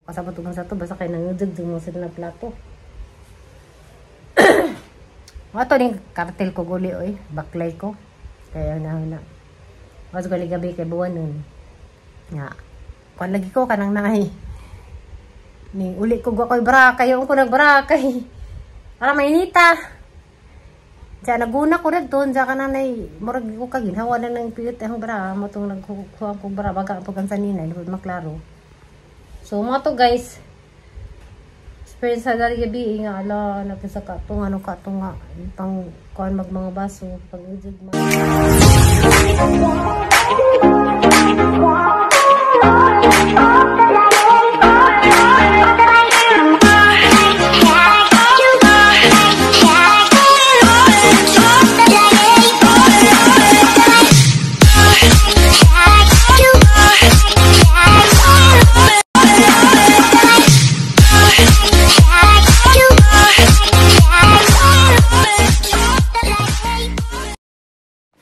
Kasabot ko sa to, basta kayo nangudugdug mo sila ng plato. Ato ning kartel ko guli oy, baklay ko. Kaya na. Mas gali gabi kay buwan nun. Nga. Kuan lagi ko kanang naay. Ning uli ko gwa koy barakay, yung ko nagbarakay. Para mainita. Diya naguna ko rin doon, diya ka nanay, murag ko kaginhawa na ng piyot ang bara, mo itong nagkukuha ko bara, baga ang pagkansanina, hindi maklaro. So, mga to guys, experience sa dali gabi, nga ala, napisa ka itong ano ka, itong nga, pang kuhan mga baso, pag ujig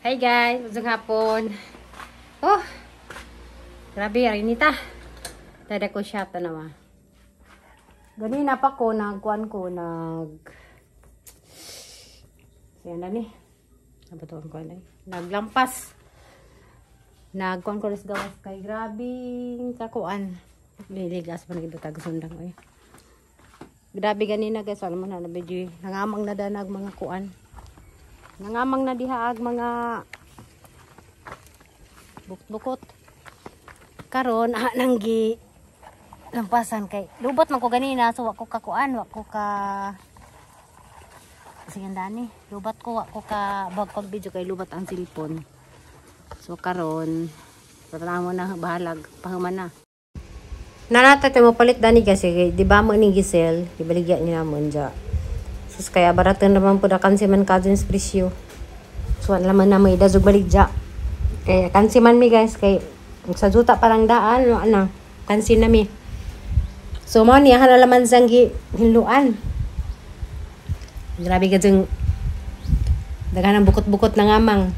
Hi guys, usang hapon. Oh, grabe, arinita. Tada ko siya ito naman. Ganina pa ko, nagkuhan ko, Ayan na ni. Nabatuan ko na. Naglampas. Nagkuhan ko rin gawas kay grabing kakuan. Liligas pa nagibutag sundang. Ay. Grabe ganina guys, alam mo na, nangamang na danag mga kuan. Nangamang na dihaag mga bukot-bukot. Karon nanggi lampasan kay lubot man ko ganina, so wako kakuan, wako ka singandani. Lubat ko wako ka bagpag video kay lubat ang cellphone. So karon patanaw na bahalag pahuman na. Nanata mo palit dani kasi di ba mo ni Giselle, ibaligya ni namon ja. Sus kaya baratan naman po da kansiman cousins presyo. So laman na may dazog baligya. Kaya kansiman mi guys kay sa juta parang daan no ana kansin na mi. So mo niya hanalaman sanggi hinluan. Grabe ka jeng daghan bukot-bukot na ngamang.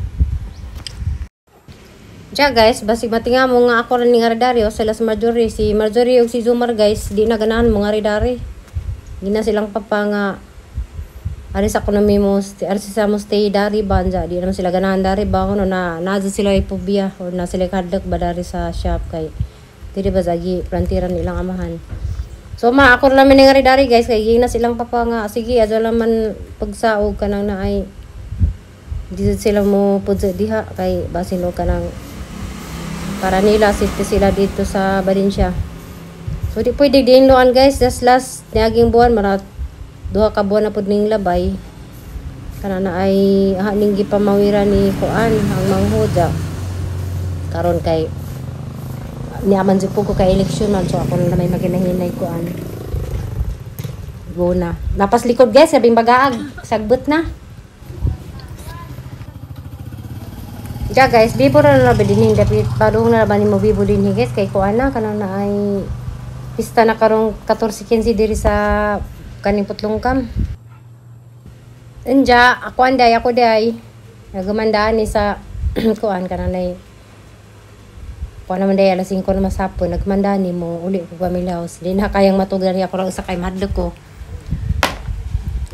Diya guys, basig matinga mo nga ako rin ni Dario sila sa Marjorie. Si Marjorie ug si Zumar guys, di na ganahan mo nga Dari. Gina silang papanga ari sa ekonomi mo, ari sa mo stay dari banja, di naman sila ganahan dari ba kuno na naza sila ipobia o na sila kadlak ba dari sa shop kay dili ba zagi plantiran nilang amahan. So ako naman ni dari guys kay gina silang papanga sige aja laman pagsaog kanang naay di sila mo pudso diha kay basin lo kanang para nila safety sila dito sa Valencia. So di pwede din loan guys, just last niaging buwan marat 2 ka buwan na pud ning labay kana na ay haning gipamawira ni kuan ang manghuda karon kay niaman jud ko kay eleksyon man so ako na may maginahinay kuan go na lapas likod guys sabing bagaag sagbot na ja guys bibo na dining dapat padung na ba nimo bibo dinhi guys kay kuan na kana na ay pista na karong 14-15 diri sa kaning putlong kam. Enja, ako day. Nagumandaan ni sa kuan kananay. Kuan naman day alas 5 na masapon, nagmandaan ni mo uli ko gamilaos. Di na kayang matugdan ni ako ra usa kay madlok ko.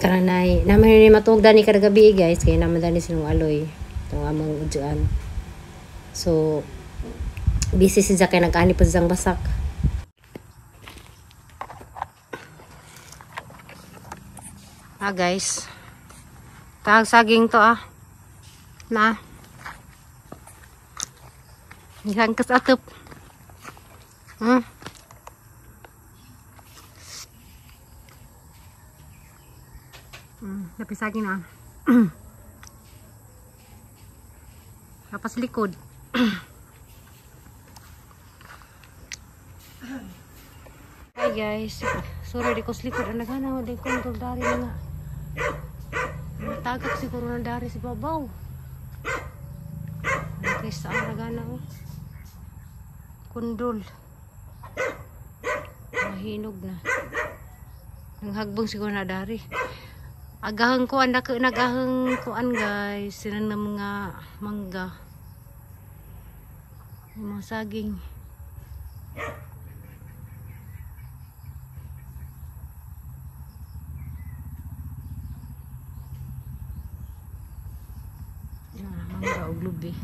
Kananay, naman ni matugdan ni kada gabi guys, kay naman dani sinong aloy. Tong among udyan. So busy si Jack kay nag-ani pa sang basak. Guys, tag saging to na isang kasatop napisaging na tapos likod hi guys, sorry di ko likod ang nagana di ko dari na nga matagak siguro na dari si babaw. Nakis ang ragana kundol mahinog na nanghagbong siguro na dari agahang kuan nagahang kuan guys sinan na mga mangga mga saging Mangga o lubi.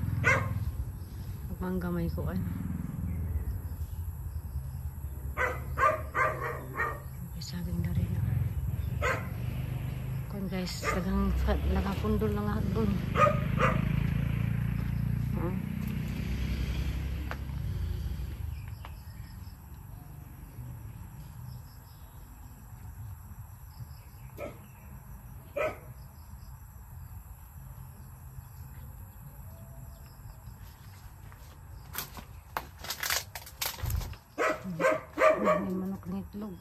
Mangga may kuan. Saging na rin. Kuan guys, nagapundol lang hagdon. May manok ng itlog.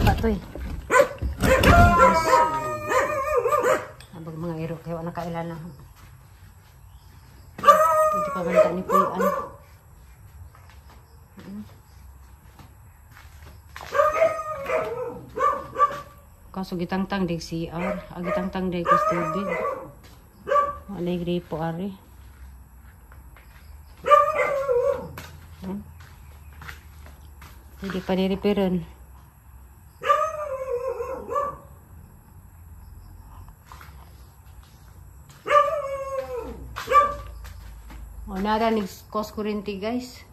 Batoy. Abag mga iro kaya wala kailan na. Pwede pa banta ni Puyan. Kaso gitang-tang dig CR. Gitang-tang dig kas tubig. Walay gripo ari. Hindi pa niripiran. O nara nag-cause kurinti guys.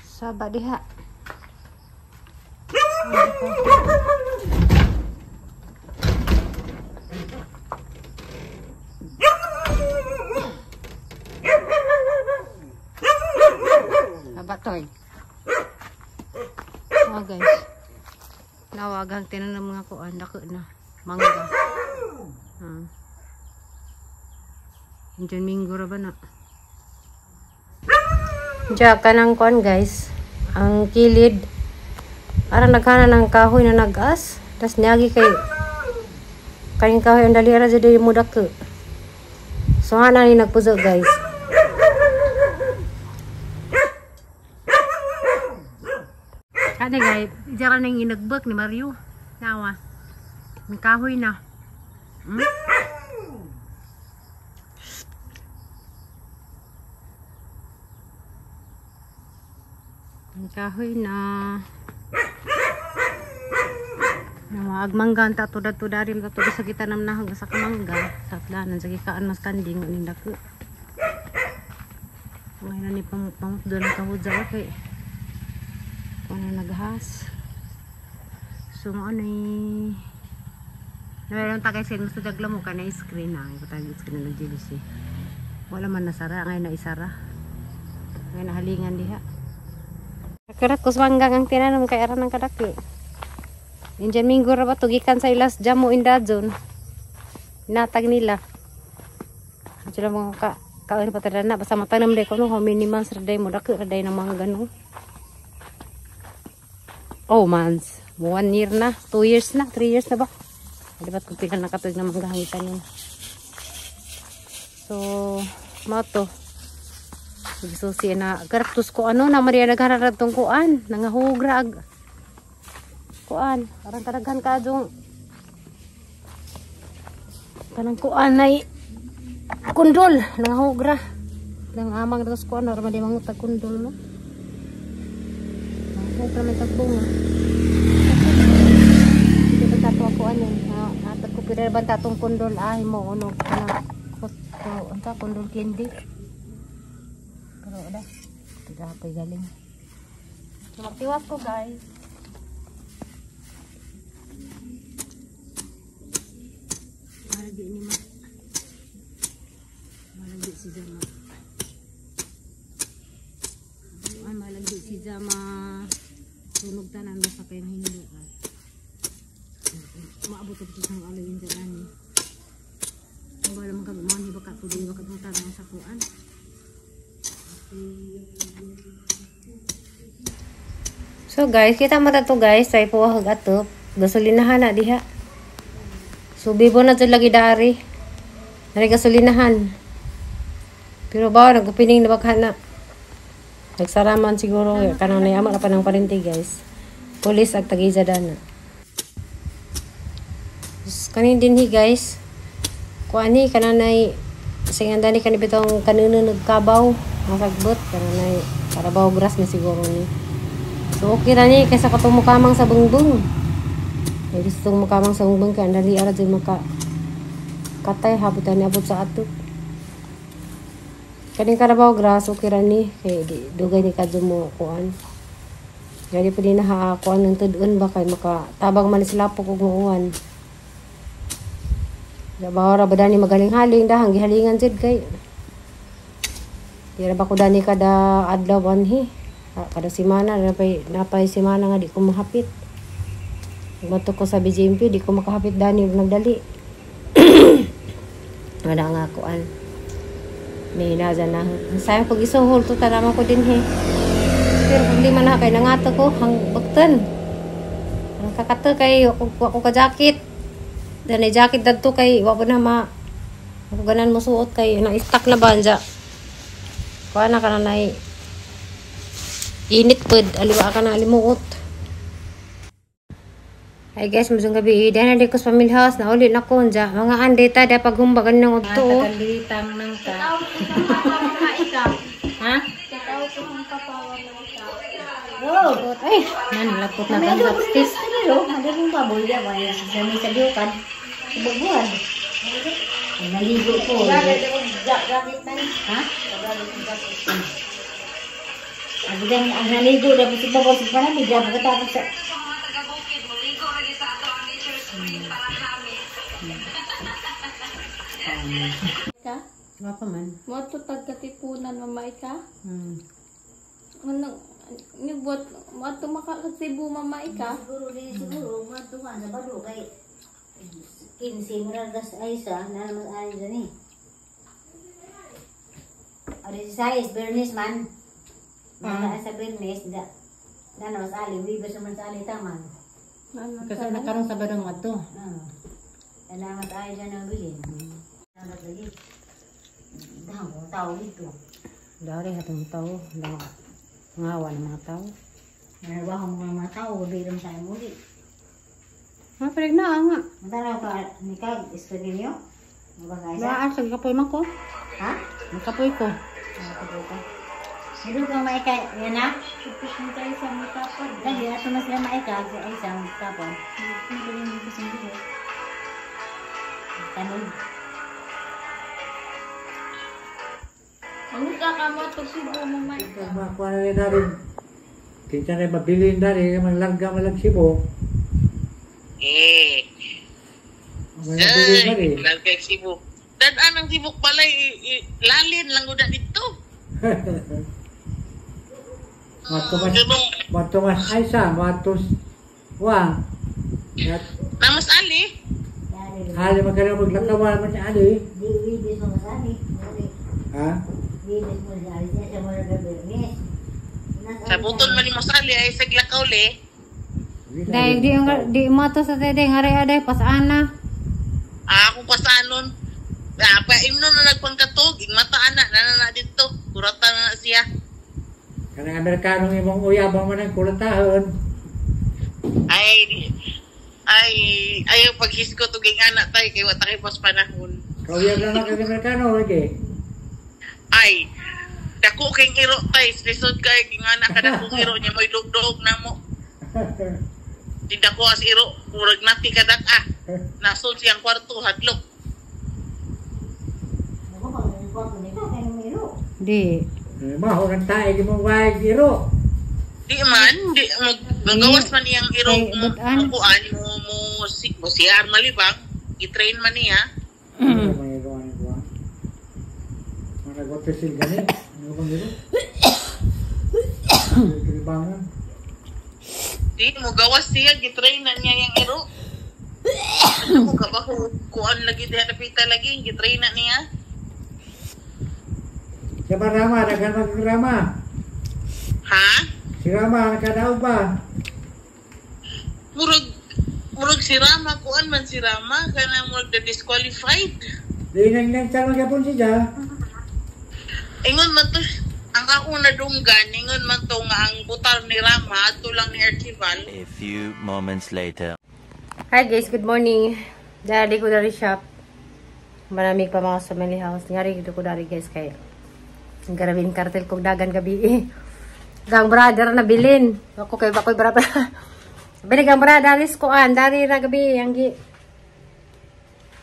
Saba diha. Saba toy. Oh guys. Nawagang tinanong mga kuan dako na mangga. Diyan minggo ra ba na? Diyan ka ng kuan guys. Ang kilid. Arang naghana ng kahoy na nag-as. Tapos niyagi kay kaning kahoy ang dalira sa dili mo dako. So hana ni nagpuzo guys. Kada guys, diyan nang inagbak ni Mario. Nawa. May kahoy na. May kahoy na. Agmanggan tato dato darim tato sa kita namnahag sa kamangga. Sa atlanan sa gikaan mas kanding ning dako. Ngayon ni pamutdo ng kahudza okay. Ano naghas. So mo ani naman tagay sa gusto dagla mo ka na screen na. Ipatagit screen na GBC. Wala man nasara. Ngayon na isara. Ngayon nahalingan diha. Karat ko swanggang ang tinanong kay aran ng kadaki. Indian minggo ra ba tugikan sa ilas jamo in that zone. Natag nila. Sila mga kaon patadana basta matanam day ko no how many months ra day mo dako ra day ng mga ganun. Oh months. 1 year na, 2 years na, 3 years na ba? Dapat kung pilang nakatuig na manggahangitan yun. So, mga to. Susi na, karaktus ko ano, na Maria naghararad tong kuan. Nangahugrag. Kuan, parang kadaghan ka dong. Kanang kuan na kundol. Nangahugra. Nangamang terus kuan, normal di mangutag kundol no. Nangahugra may tagbunga. Tato ako anin atag ko pira ban tatong kundol ay mo unog kana anta kundol candy pero ada tidak apa galing so magtiwas ko guys malagi ni malagi si Zama ay malagi si Zama tunog tanan sa kay hindi maabot ito sang alawin dyan ani. Wala man kagumon ni baka tuloy baka tanong sa kuan. So guys, kita mata to guys, say po ato gasolinahan na diha. So bibo na jud lagi dari. Nari gasolinahan. Pero ba nagupining na baka na. Nagsaraman siguro kanang nayama na pa ng parinti guys. Pulis ag tagiza dana. Kanin din hi guys. Kuani kananay singandani kanibitong kanuno nagkabaw. masagbot kana nay karabaw grass na siguro ni. So okay ra ni kaysa katong mukamang sa bungbong. Ay gusto mukamang sa bungbong kay dali ara jud maka katay habutan ni abot sa ato. Kaning karabaw grass okay ra ni kay di dugay ni kadto mo kuan. Jadi pwede na haakuan ng tudun ba kay makatabang man sila po kung muuan. Dabaw ra ba dani magaling haling dahang gihalingan jud kay. Di ra ba ko dani kada adlaw anhi. Kada semana napay semana nga di ko mahapit. Mato ko sa BJMP di ko makahapit dani nagdali. Wala nga kuan. May naza na. Sayang pag isuhol to tanama ko din he. Pero problema na kay nangato ko hang bakten. Ang kakato kay ako ka jacket. Danay jacket dadto kay wa na ma. Ako ganan mo suot kay na stock na banja. Kuha na kana nay. Init pud aliwa ka na alimuot. Hi guys, masong gabi. Dahil na di ko sa family house na ulit na ko dyan. Mga andeta da paghumbagan ng udto. Takalitang ng ta. Ha? Oh, ay, man lapot na kan upstairs. Ada pun baboy dia banyak sini sediukan. Sebulan. Naligo ko. Ha? Ada yang naligo dah mesti bawa sepanjang ni dia berkata apa? Apa man? Mo to tagkatipunan mamay ka? Ano ni buat mo to makakasibo mamay ka? Siguro mato ka sa bado kay 15 muragas Aisa na naman ay dani. Ari size Bernice man. Mala sa Bernice da. Na naman ali wiba sa man sa ali taman. Kasi nakaroon sa badong ato. Salamat ay dyan ang bilin. Salamat lagi. Dahang kong tao dito. Dari hatong tao. Ngawa ng mga tao. Nanabaho mo ng mga tao, bilang sa'yo muli. Palig na nga. Matanaw ka, Nikag, study niyo? Mabagay Baan, sa? kapoy man ko. Ha? Nagkapoy ko. Nakapoy ka. Hindi kang maikay, yan na? Tapos mo tayo sa matapad. Dali, ato na sila maikay, sa isang kapon. Hindi rin dito sa dito. Tanong. Ang kakamato-sibo mamay ka. Makuha na rin namin. Kita na mabilin na rin. Malangga malagsibo. Mabilin na rin. Largay sibuk. Dan anang sibuk pala lalin lang udah dito. Matumas Aisa, matus Wang. Namas Ali. Hali magkano maglakawan naman si Ali. Di wibis mo masani. Ha? Wibis mo sa alis niya sa mga Bernice. Sa butol man ni Mas Ali ay saglakaw le. Dahil di mato sa tede ngari-aday pasana. Ako pasanon. Pa imno na nagpangkatog, mata anak na dito. Kuratan na siya. Kanang Amerikanong imong uyabang man ang kulatahon. Ayaw paghisko tuging anak tayo kay wata kay pas panahon. Kauyab lang ang Amerikano lagi. Ay, dako kay iro tay, lisod kay ging anak kada kong iro niya moy dugdog na mo. Tidak ko as iro, murag nati kadak Nasod siyang kwarto hadlok. Ako pang nagkwato nito, kaya miro. Di. Maho ng tayo imong wag iro. Di man, magawas man niyang iro Ay, butaan. kuan mo siar malibang, i-train man niya. Ano bang iro ang iro? Managot sil gani. Ano bang iro? Kilibangan. Di mo gawas siya, gi-train na niya yung iro. Ano ko ba kuan lagi diha napita lagi, gi-train na niya. Siapa Rama? Dagan mag-Rama. Ha? Si Rama, nakadaog ba? Murag si Rama, kuan man si Rama, kana murag disqualified. Di nang sa magyapon siya. Ingon man to, ang ako nadunggan, ingon man to nga ang butar ni Rama, ato lang ni Archival. A few moments later. Hi guys, good morning. Dari ko dari shop. Maraming pa mga sa family house. Ngari ko dari guys kaya. Garabin kartel kong dagan gabi eh. Gang brother na bilin. Ako kay bakoy brother. Binigang brother is kuan dari ra gabi ang gi.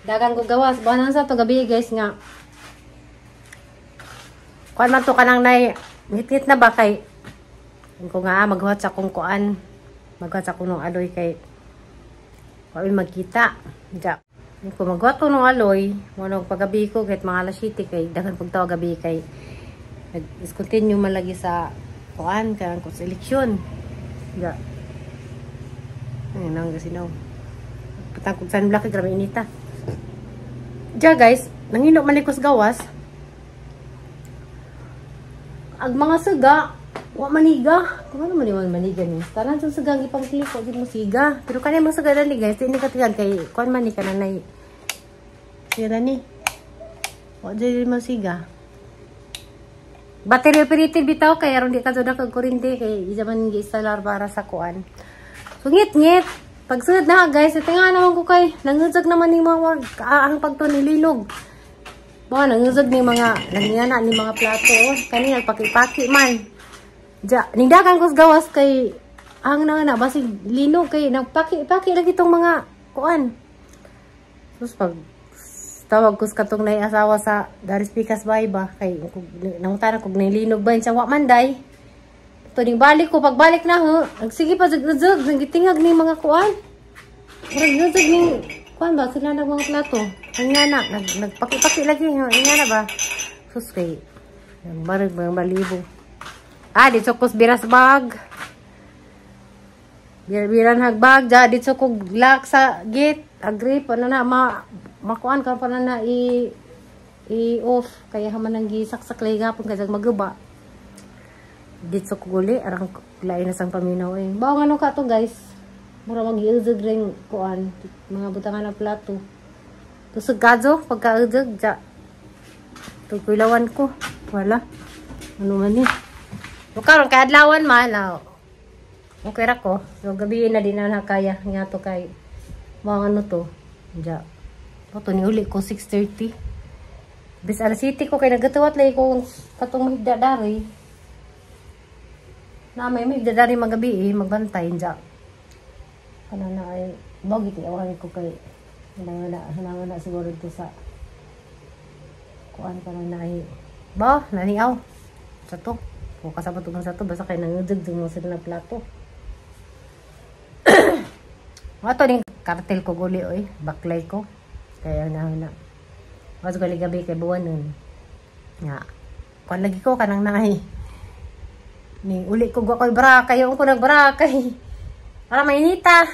Dagan ko gawas banan sa to gabi guys nga. Kuan man to kanang nay ngit na ba kay ko nga maghuwat sa kong kuan. Maghuwat sa kuno aloy kay wala magkita. Ja. Ko maghuwat ko nung aloy, mo nung pagabi ko kahit mga alas 7 kay dagan pagtaw gabi kay nag-discontinue man lagi sa kuan kanang ko sa eleksyon. Ja. Ay nang gasinaw. Patang kog san black grabe inita. Ja guys, nangino man likos gawas. Ag mga suga, wa maniga. Kung ano man yung maniga ni. Tanan sa suga gipang kliko di mo siga. Pero kanay mga suga dali guys, ini katigan kay kuan man ni kananay. Sira ni. Wa di mo siga. Battery operated bitaw kay aron di ka jud kag kuryente kay ijaman gi-installer para sa kuan. So ngit. Pagsud na guys, ito nga naman ko kay nanguzag naman ni mga ang pagto nililog. Ba nanguzag ni mga nangiyana ni mga plato kanina nagpaki-paki man. Ja, ningdagan ko sa gawas kay ang na basig linog kay nagpaki-paki lagi tong mga kuan. Sus pag tawag ko sa katong nay asawa sa Daris Picas Bay ba kay nangutana kog nilinog ba sa wa manday. Tuning balik ko pagbalik na ho, sige pa zug gitingag ni mga kuan. Murag zug ni kuan ba sila nag mga plato. Ang ngana nagpaki-paki lagi ang ngana ba. Sus kay barag mga balibo. Dito ko biras bag. Biran hagbag ja dito ko lock sa gate. Agree pa na makuan ka pa na i-off kaya haman nang gisaksak lay gapon kay maguba. Dito ko guli arang lain na sang paminaw eh. Bawo ngano ka to guys. Mura mag-iuzog ring kuan mga butangan na plato. Tusog kadyo pagka-uzog ja. Tugulawan ko. Wala. Ano man ni? Karon kay adlawan man okay ra ko. So gabi na din na kaya nga to kay mga ano to. Ja. Ito ni uli ko 6:30. Bis alas 7 ko kay nagatuwat lay ko katong mahigdadari. Na may mahigdadari magabi magbantay ja. Kana na ay bogit awan ko kay hanang siguro dito sa kuan kana na ay ba naniaw sa to. Ko kasabot ug sa to basta kay nangudug mo sila na plato. Ato ning kartel ko guli oy, baklay ko. Kaya na. Mas gali gabi kay buwanon. Nga. Kuan lagi ko kanang naay. Ning uli ko koy brakay, yung ko nagbarakay. Para mainita.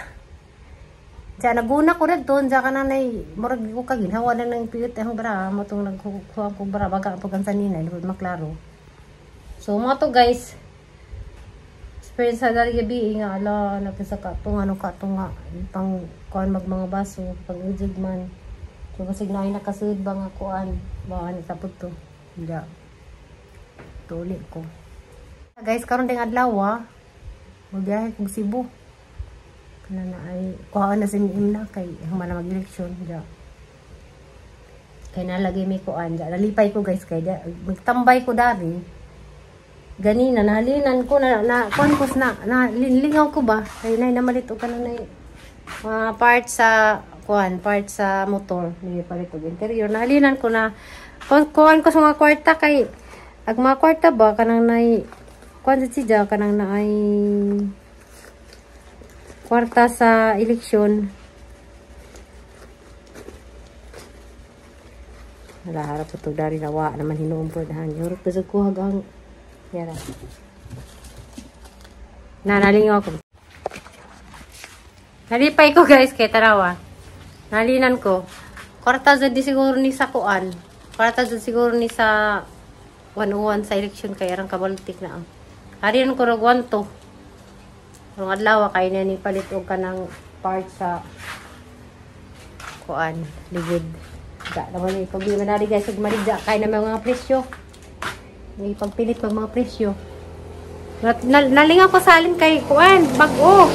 Diya naguna ko red doon, diya kananay murag ko kaginhawa na nang piyot ang bra, mo tong nagkuha ko bra baga pag ang sanina, lubod maklaro. So mo to guys. Experience sa dali gabi nga ala napisa ka tong ano ka tong pang kuan mag mga baso pag ujig man. So kasi na nakasud ba nga kuan ba ani tapos to. Diya. Tuli ko. Guys, karon ding adlaw magbiyahe kog Cebu. Kana na ay kuha na si Imna kay humana mag-eleksyon ja. Kay nalagay mi kuan ja. Nalipay ko guys kay magtambay ko dari. Ganina nahalinan ko na kuan ko na lingaw ko ba kay nay namalit og kanang part sa kuan, part sa motor ni palit og interior. Nahalinan ko na kuan ko sa mga kwarta kay ag mga kwarta ba kanang nay kuan siya kanang naay kwarta sa eleksyon. Wala harap ito dari nawa naman hinuong po dahan. Yorok pa sa kuhagang yara. Nanalingaw ko. Nalipay ko guys kay tarawa. Nalinan ko. Kwarta dyan di siguro ni sa kuan. Kwarta dyan siguro ni sa 101 sa eleksyon kay arang kabaltik na ang. Harian ko ragwan to. Ang adlaw kay na ni palit og kanang part sa kuan, ligid. Da naman ni pag manari guys ug maligya kay na mga presyo. May pagpilit pag mga presyo. Nalingaw ko sa alin kay kuan, bag-o.